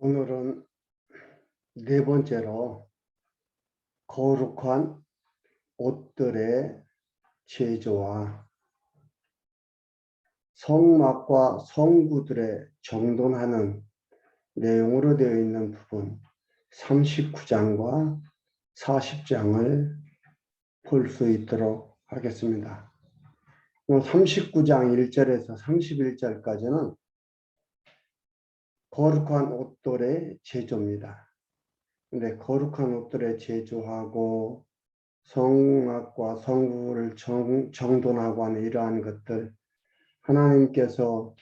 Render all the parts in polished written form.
오늘은 네 번째로 거룩한 옷들의 제조와 성막과 성구들의 정돈하는 내용으로 되어 있는 부분 39장과 40장을 볼 수 있도록 하겠습니다. 39장 1절에서 31절까지는 거룩한 옷들의 제조입니다. 근데 거룩한 옷들의 제조하고 성막과 성구를 정돈하고 하는 이러한 것들, 하나님께서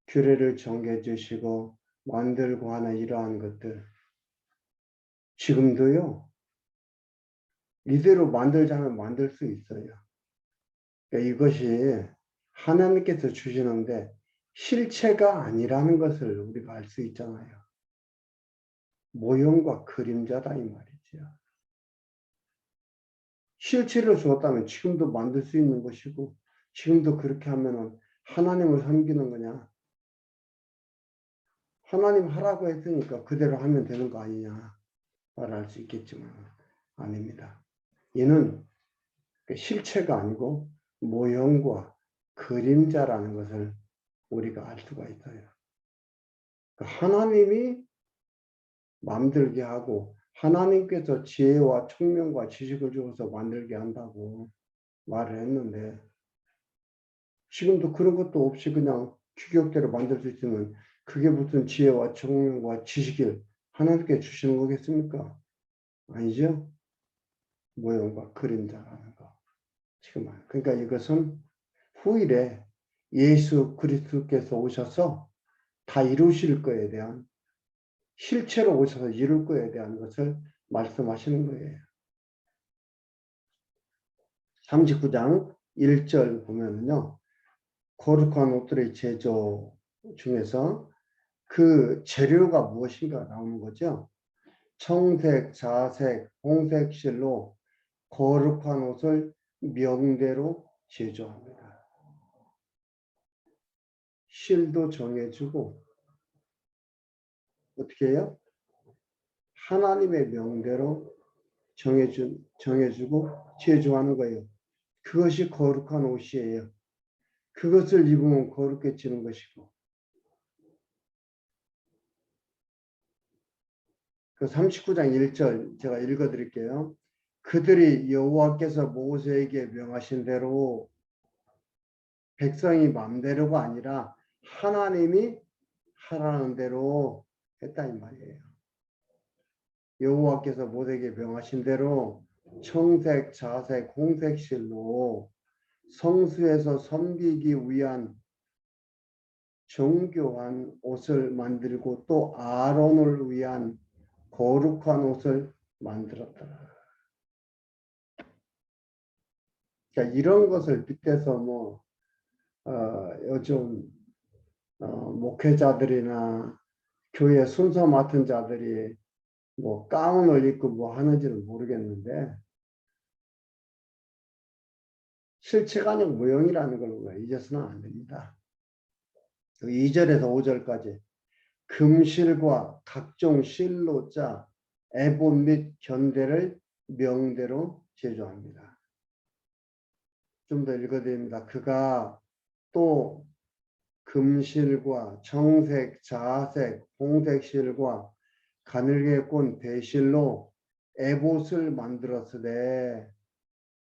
규례를 정해 주시고 만들고 하는 이러한 것들, 지금도요, 이대로 만들자면 만들 수 있어요. 그러니까 이것이 하나님께서 주시는데 실체가 아니라는 것을 우리가 알 수 있잖아요. 모형과 그림자다 이 말이죠. 실체를 주었다면 지금도 만들 수 있는 것이고, 지금도 그렇게 하면은 하나님을 섬기는 거냐? 하나님 하라고 했으니까 그대로 하면 되는 거 아니냐? 말할 수 있겠지만 아닙니다. 이는 실체가 아니고 모형과 그림자라는 것을 우리가 알 수가 있어요. 하나님이 만들게 하고 하나님께서 지혜와 총명과 지식을 주어서 만들게 한다고 말을 했는데, 지금도 그런 것도 없이 그냥 규격대로 만들 수 있으면 그게 무슨 지혜와 총명과 지식을 하나님께 주시는 거겠습니까? 아니죠? 모형과 그림자라는 거. 지금 그러니까 이것은 후일에 예수 그리스도께서 오셔서 다 이루실 거에 대한, 실체로 오셔서 이룰 거에 대한 것을 말씀하시는 거예요. 39장 1절 보면은요, 거룩한 옷들의 제조 중에서 그 재료가 무엇인가 나오는 거죠. 청색, 자색, 홍색 실로 거룩한 옷을 명대로 제조합니다. 실도 정해주고 어떻게 해요? 하나님의 명대로 정해주고 제조하는 거예요. 그것이 거룩한 옷이에요. 그것을 입으면 거룩해지는 것이고, 그 39장 1절 제가 읽어드릴게요. 그들이 여호와께서 모세에게 명하신 대로, 백성이 마음대로가 아니라 하나님이 하라는 대로 했다 이 말이에요. 여호와께서 모세에게 명하신 대로 청색, 자색, 홍색 실로 성수에서 섬기기 위한 정교한 옷을 만들고 또 아론을 위한 거룩한 옷을 만들었다. 그러니까 이런 것을 빗대서 요즘 목회자들이나 교회 순서 맡은 자들이 가운을 입고 하는지는 모르겠는데, 실체가 아니고 모형이라는 걸 잊어서는 안 됩니다. 2절에서 5절까지 금실과 각종 실로 짜 에봇 및 견대를 명대로 제조합니다. 좀 더 읽어드립니다. 그가 또 금실과 청색, 자색, 홍색 실과 가늘게 꼰 배실로 에봇을 만들었으되,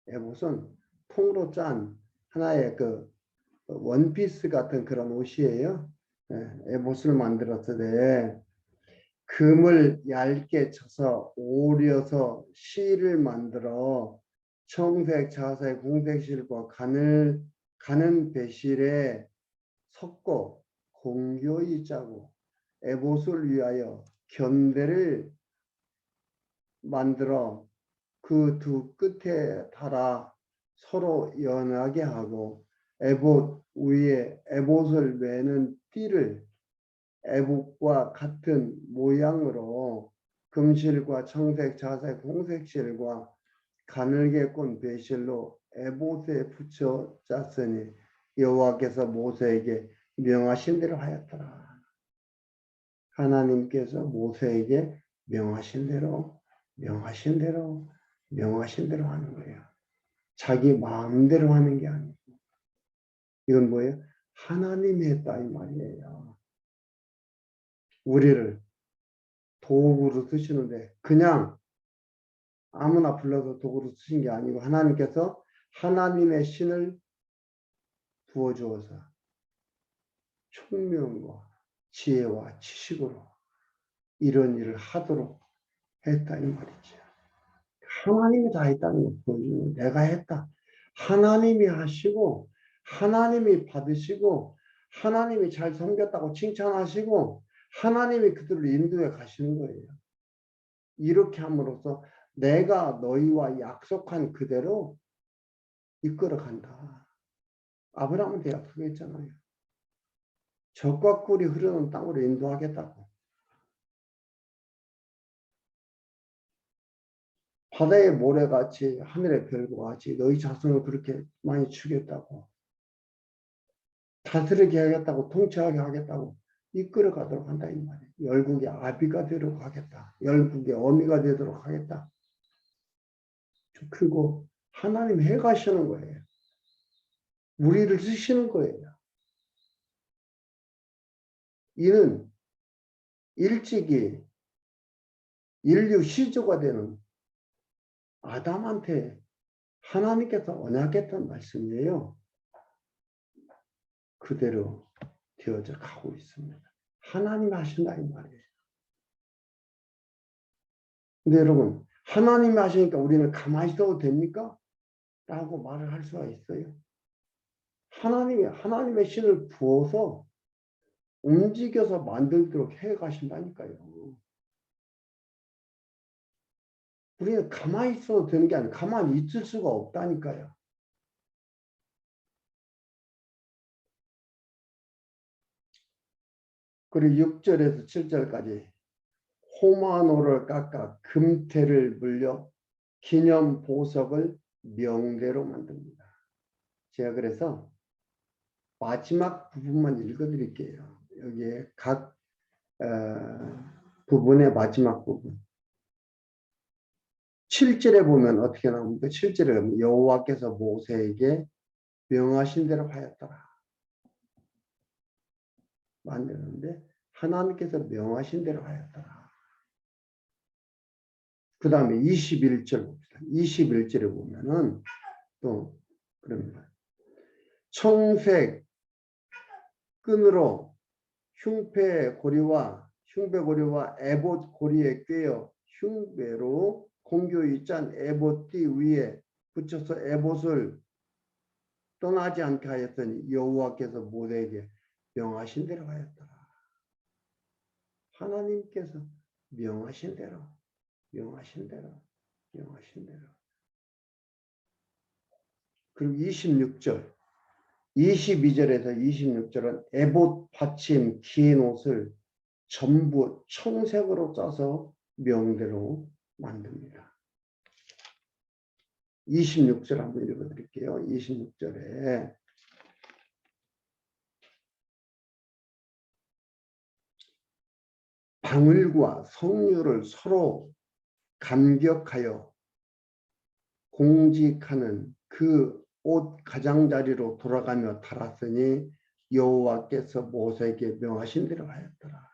에봇은 통으로 짠 하나의 그 원피스 같은 그런 옷이에요. 에봇을 만들었으되 금을 얇게 쳐서 오려서 실을 만들어 청색, 자색, 홍색 실과 가는 배실에 섞어 공교히 짜고 에봇을 위하여 견대를 만들어 그 두 끝에 달아 서로 연하게 하고 에봇 위에 에봇을 매는 띠를 에봇과 같은 모양으로 금실과 청색, 자색, 홍색 실과 가늘게 꼰 배실로 에봇에 붙여 짰으니 여호와께서 모세에게 명하신 대로 하였더라. 하나님께서 모세에게 명하신 대로 하는 거예요. 자기 마음대로 하는 게 아니고. 이건 뭐예요? 하나님이 했다 이 말이에요. 우리를 도구로 쓰시는데 그냥 아무나 불러서 도구로 쓰신 게 아니고 하나님께서 하나님의 신을 부어주어서 총명과 지혜와 지식으로 이런 일을 하도록 했다 이 말이죠. 하나님이 다 했다는 걸 보여주는 내가 했다. 하나님이 하시고 하나님이 받으시고 하나님이 잘 섬겼다고 칭찬하시고 하나님이 그들을 인도해 가시는 거예요. 이렇게 함으로써 내가 너희와 약속한 그대로 이끌어 간다. 아브라함한테 약속했잖아요. 젖과 꿀이 흐르는 땅으로 인도하겠다고. 바다의 모래같이 하늘의 별과 같이 너희 자손을 그렇게 많이 주겠다고. 다스리게 하겠다고 통치하게 하겠다고 이끌어 가도록 한다 이 말이에요. 열국의 아비가 되도록 하겠다. 열국의 어미가 되도록 하겠다. 그리고 하나님 해 가시는 거예요. 우리를 쓰시는 거예요. 이는 일찍이 인류 시조가 되는 아담한테 하나님께서 언약했던 말씀이에요. 그대로 되어져 가고 있습니다. 하나님이 하신다 이 말이에요. 근데 여러분 하나님이 하시니까 우리는 가만히 있어도 됩니까? 라고 말을 할 수가 있어요. 하나님의 신을 부어서 움직여서 만들도록 해 가신다니까요. 우리는 가만히 있어도 되는 게 아니라 가만히 있을 수가 없다니까요. 그리고 6절에서 7절까지 호마노를 깎아 금태를 물려 기념 보석을 명대로 만듭니다. 제가 그래서 마지막 부분만 읽어드릴게요. 여기에 각 부분의 마지막 부분. 7절에 보면 어떻게 나옵니까? 7절에 보면 여호와께서 모세에게 명하신 대로 하였더라. 만드는데 하나님께서 명하신 대로 하였더라. 그 다음에 21절 봅시다. 21절에 보면은 또 그럽니다. 청색 끈으로 흉배고리와 에봇 고리에 꿰어 흉배로 공교히 짠 에봇띠 위에 붙여서 에봇을 떠나지 않게 하였더니 여호와께서 모세에게 명하신 대로 하였더라. 하나님께서 명하신 대로. 그리고 26절 22절에서 26절은 에봇 받침 긴 옷을 전부 청색으로 짜서 명대로 만듭니다. 26절 한번 읽어드릴게요. 26절에 방울과 석류를 서로 감격하여 공직하는 그 옷 가장자리로 돌아가며 달았으니 여호와께서 모세에게 명하신 대로 하였더라.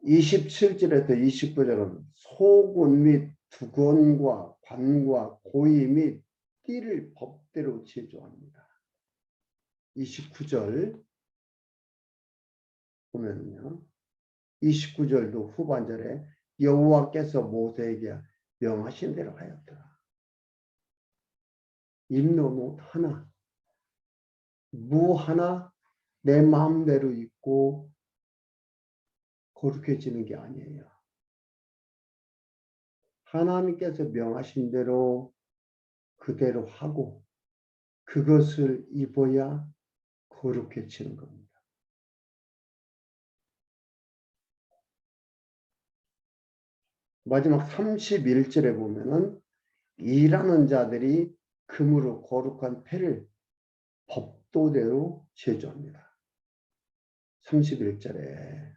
27절에서 29절은 소군 및 두건과 관과 고이 및 띠를 법대로 제조합니다. 29절 보면요. 29절도 후반절에 여호와께서 모세에게 명하신 대로 하였더라. 입는 옷 하나, 무 하나 내 마음대로 입고 거룩해지는 게 아니에요. 하나님께서 명하신 대로 그대로 하고 그것을 입어야 거룩해지는 겁니다. 마지막 31절에 보면은 일하는 자들이 금으로 거룩한 패를 법도대로 제조합니다. 31절에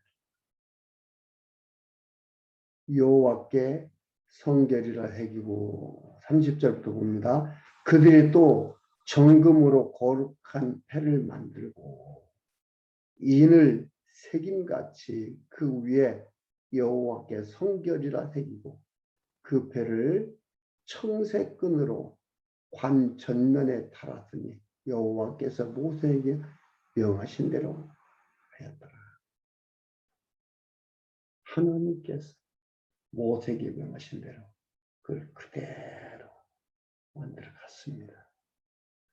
여호와께 성결이라 새기고 30절부터 봅니다. 그들이 또 정금으로 거룩한 패를 만들고 인을 새김같이 그 위에 여호와께 성결이라 새기고 그 패를 청새끈으로 관 전면에 달았으니 여호와께서 모세에게 명하신 대로 하였더라. 하나님께서 모세에게 명하신 대로 그걸 그대로 만들어 갔습니다.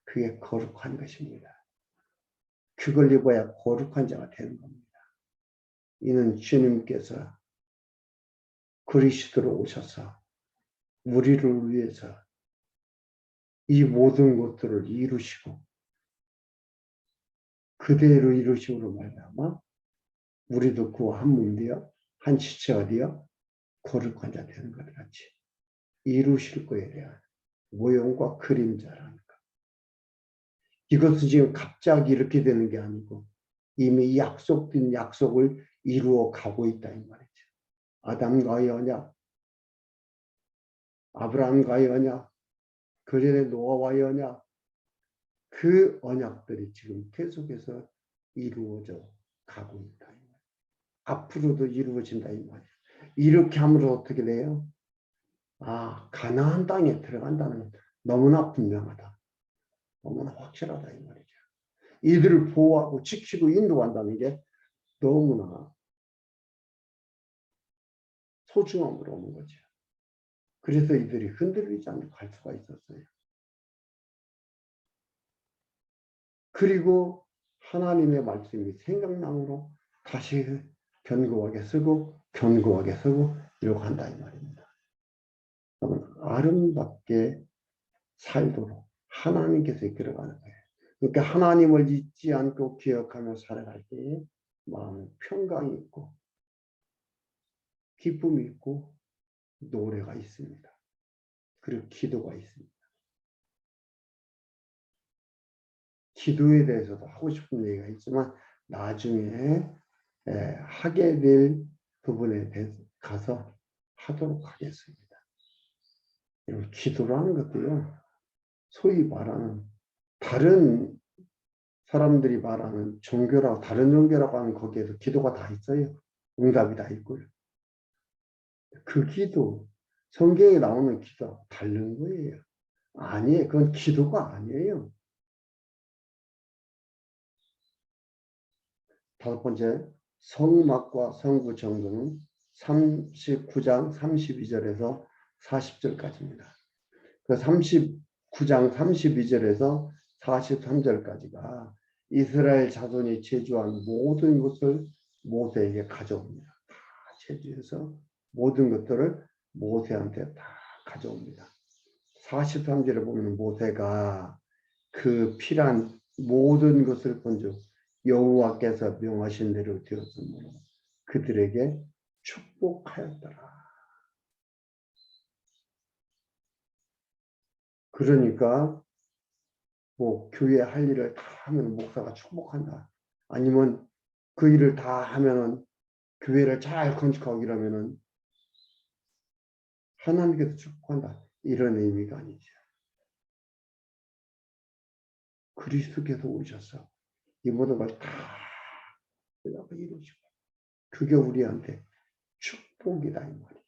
그게 거룩한 것입니다. 그걸 입어야 거룩한 자가 되는 겁니다. 이는 주님께서 그리스도로 오셔서 우리를 위해서 이 모든 것들을 이루시고 그대로 이루심으로 말미암아 우리도 그와 한 몸 되어 한 지체가 되어 거룩한 자 되는 것 같이 이루실 거에 대한 모형과 그림자라는 것. 이것은 지금 갑자기 이렇게 되는 게 아니고 이미 약속된 약속을 이루어 가고 있다 이 말이죠. 아담과의 언약, 아브라함과의 언약, 그 전에 노아와의 언약, 그 언약들이 지금 계속해서 이루어져 가고 있다. 앞으로도 이루어진다 이 말이에요. 이렇게 함으로 어떻게 돼요? 아, 가나안 땅에 들어간다는 건 너무나 분명하다. 너무나 확실하다 이 말이죠. 이들을 보호하고 지키고 인도한다는 게 너무나 소중함으로 오는 거죠. 그래서 이들이 흔들리지 않고 갈 수가 있었어요. 그리고 하나님의 말씀이 생각나므로 다시 견고하게 쓰고 견고하게 쓰고 이러고 한다 이 말입니다. 아름답게 살도록 하나님께서 이끌어가는 거예요. 그러니까 하나님을 잊지 않고 기억하며 살아갈 때 마음에 평강이 있고 기쁨이 있고 노래가 있습니다. 그리고 기도가 있습니다. 기도에 대해서도 하고 싶은 얘기가 있지만 나중에 하게 될 부분에 대해서 가서 하도록 하겠습니다. 기도라는 것도요. 소위 말하는 다른 사람들이 말하는 종교라고 다른 종교라고 하는 거기에도 기도가 다 있어요. 응답이 다 있고요. 그 기도, 성경에 나오는 기도 다른 거예요. 아니에요. 그건 기도가 아니에요. 다섯 번째, 성막과 성구 정도는 39장 32절에서 40절까지입니다. 그 39장 32절에서 43절까지가 이스라엘 자손이 제주한 모든 것을 모세에게 가져옵니다. 다 제주해서 모든 것들을 모세한테 다 가져옵니다. 43절에 보면 모세가 그 필요한 모든 것을 본즉 여호와께서 명하신 대로 되었으므로 그들에게 축복하였더라. 그러니까 뭐 교회 할 일을 다 하면 목사가 축복한다. 아니면 그 일을 다 하면은 교회를 잘 건축하고 이러면은 하나님께서 축복한다. 이런 의미가 아니죠. 그리스도께서 오셔서 이 모든 걸 다 이루시고 그게 우리한테 축복이다 이 말이에요.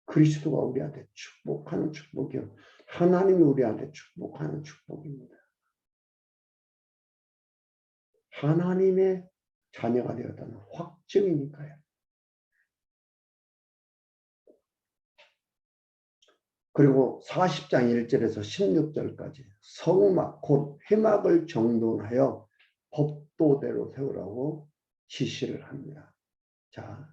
그리스도가 우리한테 축복하는 축복이요. 하나님이 우리한테 축복하는 축복입니다. 하나님의 자녀가 되었다는 확증이니까요. 그리고 40장 1절에서 16절까지 성막 곧 회막을 정돈하여 법도대로 세우라고 지시를 합니다. 자,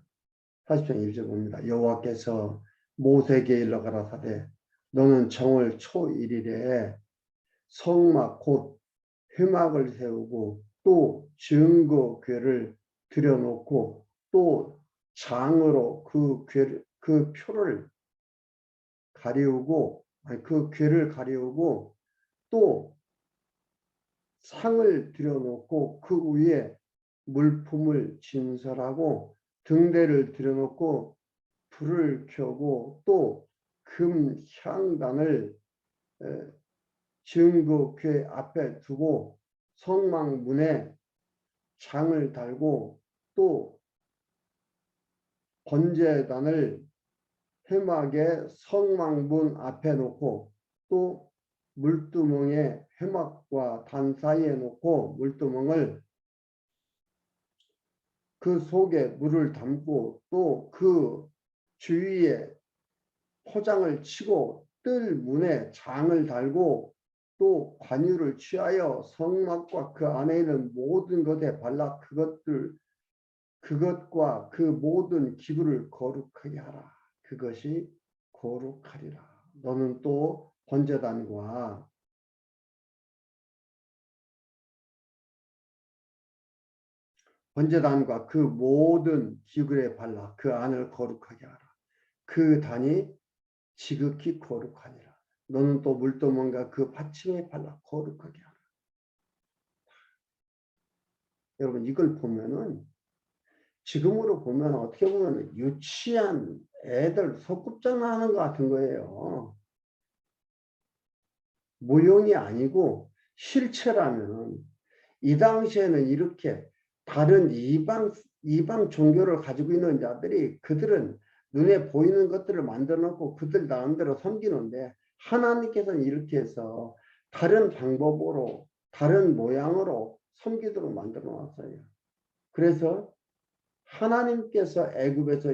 40장 1절 봅니다. 여호와께서 모세에게 일러 가라사대 너는 정월 초 1일에 성막 곧 회막을 세우고 또 증거궤를 들여놓고 또 장으로 그 표를 가리우고 그 궤를 가리우고 또 상을 들여놓고 그 위에 물품을 진설하고 등대를 들여놓고 불을 켜고 또 금향단을 증거궤 앞에 두고 성막문에 장을 달고 또 번제단을 회막의 성막문 앞에 놓고 또 물두멍에 회막과 단 사이에 놓고 물두멍을 그 속에 물을 담고 또 그 주위에 포장을 치고 뜰 문에 장을 달고 또 관유를 취하여 성막과 그 안에 있는 모든 것에 발라 그것과 그 모든 기구를 거룩하게 하라. 그것이 거룩하리라. 너는 또 번제단과 그 모든 기구에 발라 그 안을 거룩하게 하라. 그 단이 지극히 거룩하니라. 너는 또 물두멍과 그 받침에 발라 거룩하게 하라. 여러분 이걸 보면은 지금으로 보면 어떻게 보면 유치한 애들 소꿉장난하는 것 같은 거예요. 모형이 아니고 실체라면 이 당시에는 이렇게 다른 이방 종교를 가지고 있는 자들이 그들은 눈에 보이는 것들을 만들어 놓고 그들 나름대로 섬기는데 하나님께서는 이렇게 해서 다른 방법으로 다른 모양으로 섬기도록 만들어 놨어요. 그래서 하나님께서 애굽에서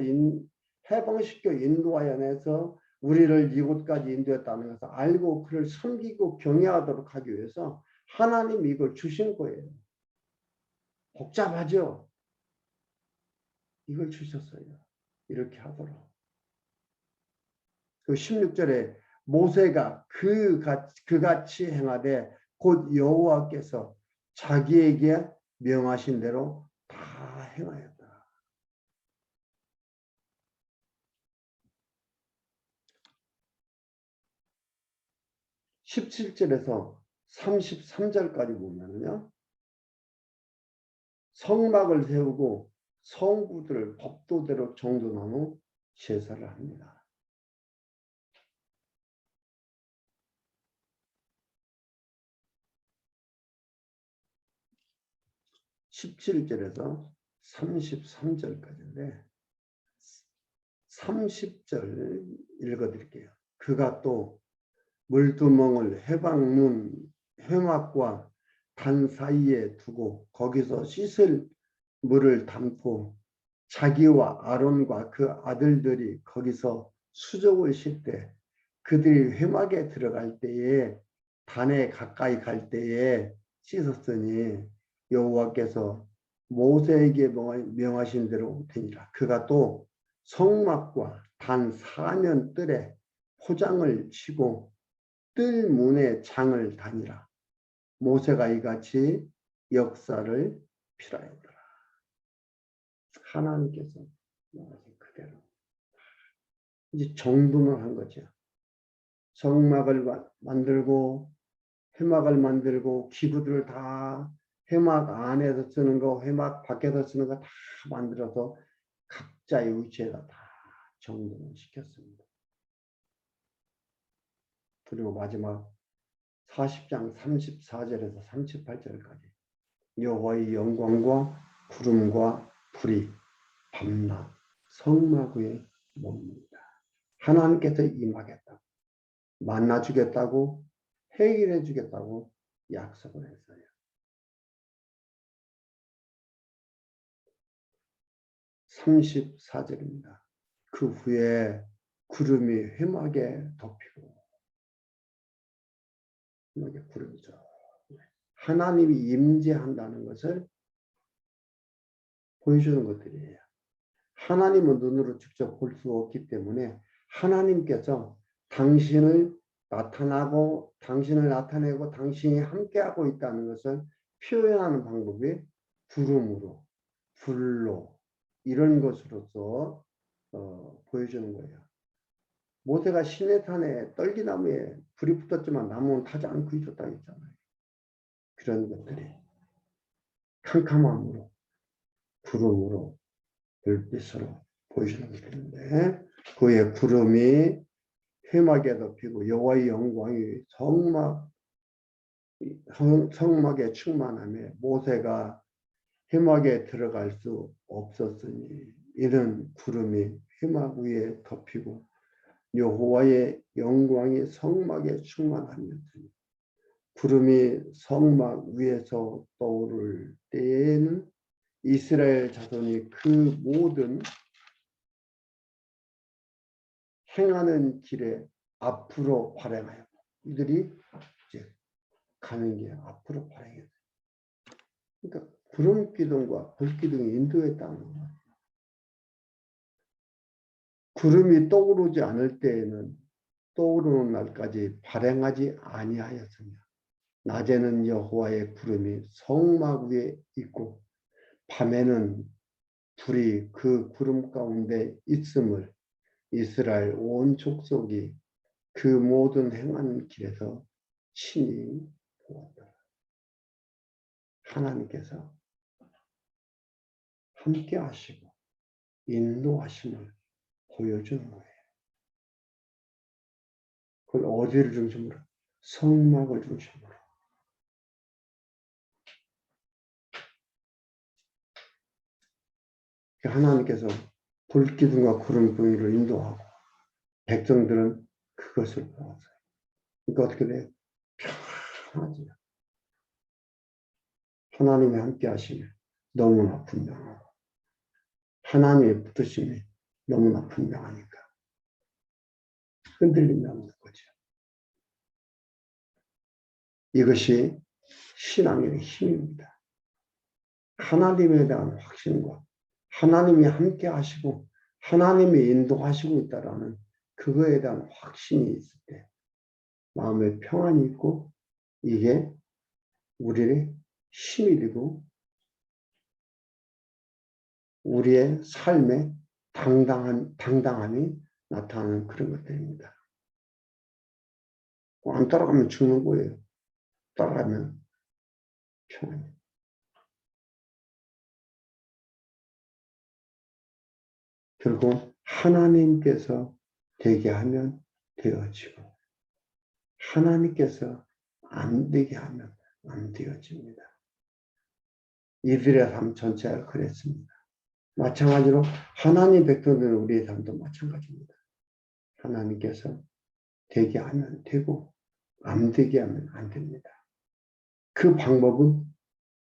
해방시켜 인도하여내서 우리를 이곳까지 인도했다는 것을 알고 그를 섬기고 경외하도록 하기 위해서 하나님이 이걸 주신 거예요. 복잡하죠? 이걸 주셨어요. 이렇게 하도록. 그 16절에 모세가 그같이 행하되 곧 여호와께서 자기에게 명하신 대로 다 행하였다. 17절에서 33절까지 보면요. 성막을 세우고 성구들을 법도대로 정돈한 후 제사를 합니다. 17절에서 33절까지인데 30절 읽어드릴게요. 그가 또 물두멍을 회막과 단 사이에 두고 거기서 씻을 물을 담고 자기와 아론과 그 아들들이 거기서 수족을 쉴 때 그들이 회막에 들어갈 때에 단에 가까이 갈 때에 씻었으니 여호와께서 모세에게 명하신 대로 되니라. 그가 또 성막과 단 4면 뜰에 포장을 치고 뜰 문에 장을 다니라. 모세가 이같이 역사를 필하였더라. 하나님께서 그대로 이제 정돈을 한 거죠. 성막을 만들고 회막을 만들고 기구들을 다 회막 안에서 쓰는 거, 회막 밖에서 쓰는 거 다 만들어서 각자의 위치에다 다 정돈을 시켰습니다. 그리고 마지막 40장 34절에서 38절까지 여호와의 영광과 구름과 불이 밤낮 성막 위에 뭡니다. 하나님께서 임하겠다고 만나주겠다고 해결해 주겠다고 약속을 했어요. 34절입니다. 그 후에 구름이 회막에 덮이고 회막에 구름이죠. 하나님이 임재한다는 것을 보여주는 것들이에요. 하나님은 눈으로 직접 볼 수 없기 때문에 하나님께서 당신을 나타내고 당신이 함께하고 있다는 것을 표현하는 방법이 구름으로, 불로 이런 것으로서 보여주는 거예요. 모세가 시내산에 떨기나무에 불이 붙었지만 나무는 타지 않고 있었다고 했잖아요. 그런 것들이 캄캄함으로 구름으로 불빛으로 보이시는 것인데 그의 구름이 회막에 덮이고 여호와의 영광이 성막에 충만하며 모세가 회막에 들어갈 수 없었으니 이는 구름이 회막 위에 덮이고 여호와의 영광이 성막에 충만하였으니 구름이 성막 위에서 떠오를 때에는 이스라엘 자손이 그 모든 행하는 길에 앞으로 발행하여 이들이 이제 가는 게 앞으로 발행해요. 그러니까 구름 기둥과 불 기둥이 인도했다는 거예요. 구름이 떠오르지 않을 때에는 떠오르는 날까지 발행하지 아니하였으며 낮에는 여호와의 구름이 성막 위에 있고 밤에는 불이 그 구름 가운데 있음을 이스라엘 온 족속이 그 모든 행하는 길에서 친히 보았더라. 하나님께서 함께 하시고 인도하심을 보여주는 거예요. 그걸 어디를 중심으로? 성막을 중심으로. 하나님께서 불기둥과 구름 부위로 인도하고 백성들은 그것을 보았어요. 그러니까 어떻게 돼요? 평안하지. 하나님이 함께 하시면 너무나 분명하고 하나님의 붙으심이 너무나 분명하니까 흔들림이 없는 거죠. 이것이 신앙의 힘입니다. 하나님에 대한 확신과 하나님이 함께 하시고 하나님이 인도하시고 있다라는 그거에 대한 확신이 있을 때 마음에 평안이 있고 이게 우리의 힘이 되고 우리의 삶에 당당함이 나타나는 그런 것들입니다. 안 따라가면 죽는 거예요. 따라가면 평안이. 결국 하나님께서 되게 하면 되어지고 하나님께서 안 되게 하면 안 되어집니다. 이들의 삶 전체가 그랬습니다. 마찬가지로 하나님 백성들은 우리의 삶도 마찬가지입니다. 하나님께서 되게 하면 되고 안 되게 하면 안 됩니다. 그 방법은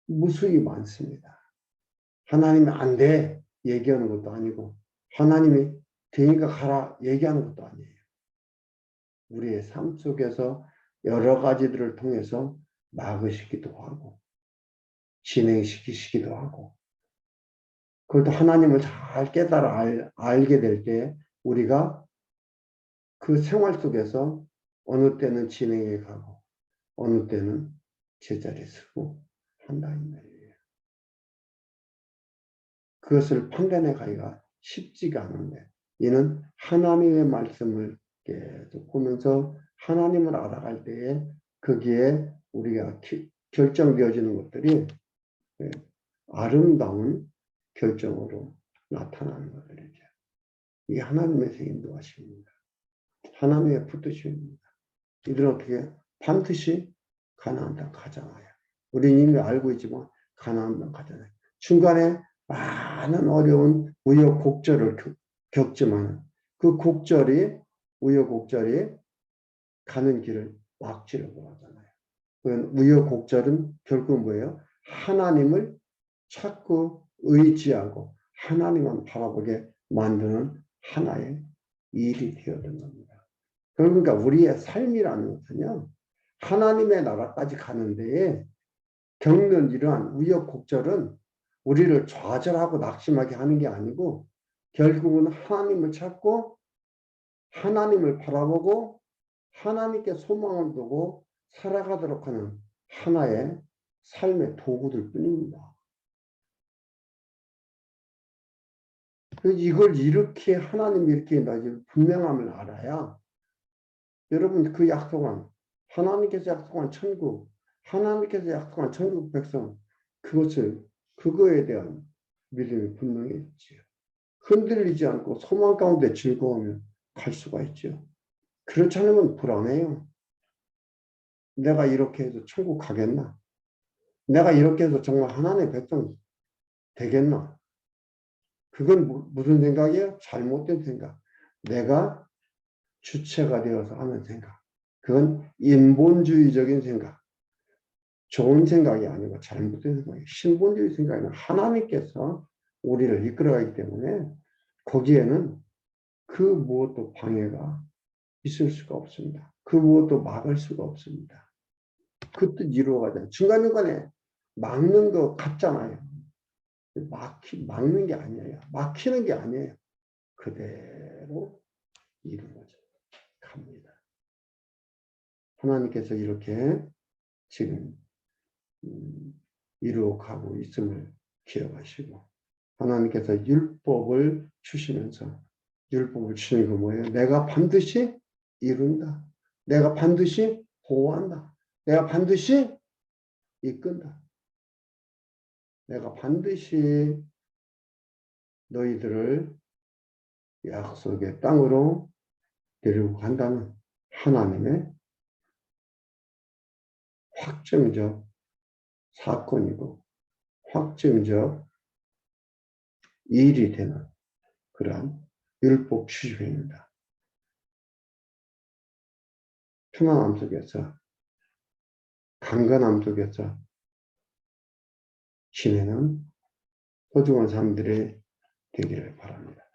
무수히 많습니다. 하나님이 안 돼 얘기하는 것도 아니고 하나님이 되니까 가라 얘기하는 것도 아니에요. 우리의 삶 속에서 여러 가지들을 통해서 막으시기도 하고 진행시키시기도 하고 그것도 하나님을 잘 깨달아 알게 될 때 우리가 그 생활 속에서 어느 때는 진행해 가고 어느 때는 제자리에 서고 한다 이 말이에요. 그것을 판단해 가기가 쉽지가 않은데 이는 하나님의 말씀을 계속 보면서 하나님을 알아갈 때에 거기에 우리가 결정되어지는 것들이 아름다운 결정으로 나타나는 것들이죠. 이게 하나님의 인도하심입니다. 하나님의 붙드심입니다. 이들은 어떻게 반드시 가나안 땅 가잖아요. 우리는 이미 알고 있지만 가나안 땅 가잖아요. 중간에 많은 어려운 우여곡절을 겪지만 그 우여곡절이 가는 길을 막지려고 하잖아요. 그 우여곡절은 결국 뭐예요? 하나님을 찾고 의지하고 하나님만 바라보게 만드는 하나의 일이 되어든 겁니다. 그러니까 우리의 삶이라는 것은요. 하나님의 나라까지 가는 데에 겪는 이러한 우여곡절은 우리를 좌절하고 낙심하게 하는 게 아니고 결국은 하나님을 찾고 하나님을 바라보고 하나님께 소망을 두고 살아가도록 하는 하나의 삶의 도구들 뿐입니다. 그래서 이걸 이렇게 하나님이 이렇게 분명함을 알아야 여러분 그 약속한 하나님께서 약속한 천국 하나님께서 약속한 천국 백성 그거에 대한 믿음이 분명히 있지요. 흔들리지 않고 소망 가운데 즐거우면 갈 수가 있죠. 그렇지 않으면 불안해요. 내가 이렇게 해서 천국 가겠나? 내가 이렇게 해서 정말 하나님의 백성 되겠나? 그건 무슨 생각이에요? 잘못된 생각. 내가 주체가 되어서 하는 생각. 그건 인본주의적인 생각. 좋은 생각이 아니고 잘못된 생각이에요. 신본주의 생각에는 하나님께서 우리를 이끌어가기 때문에 거기에는 그 무엇도 방해가 있을 수가 없습니다. 그 무엇도 막을 수가 없습니다. 그 뜻 이루어가잖아요. 중간중간에 막는 거 같잖아요. 막는 게 아니에요. 막히는 게 아니에요. 그대로 이루어져 갑니다. 하나님께서 이렇게 지금 이루어가고 있음을 기억하시고 하나님께서 율법을 주시면서 율법을 주시는 건 뭐예요? 내가 반드시 이룬다. 내가 반드시 보호한다. 내가 반드시 이끈다. 내가 반드시 너희들을 약속의 땅으로 데리고 간다는 하나님의 확정적 사건이고 확정적 일이 되는 그러한 율법 추진입니다. 평안함 속에서 강건함 속에서 지내는 소중한 사람들이 되기를 바랍니다.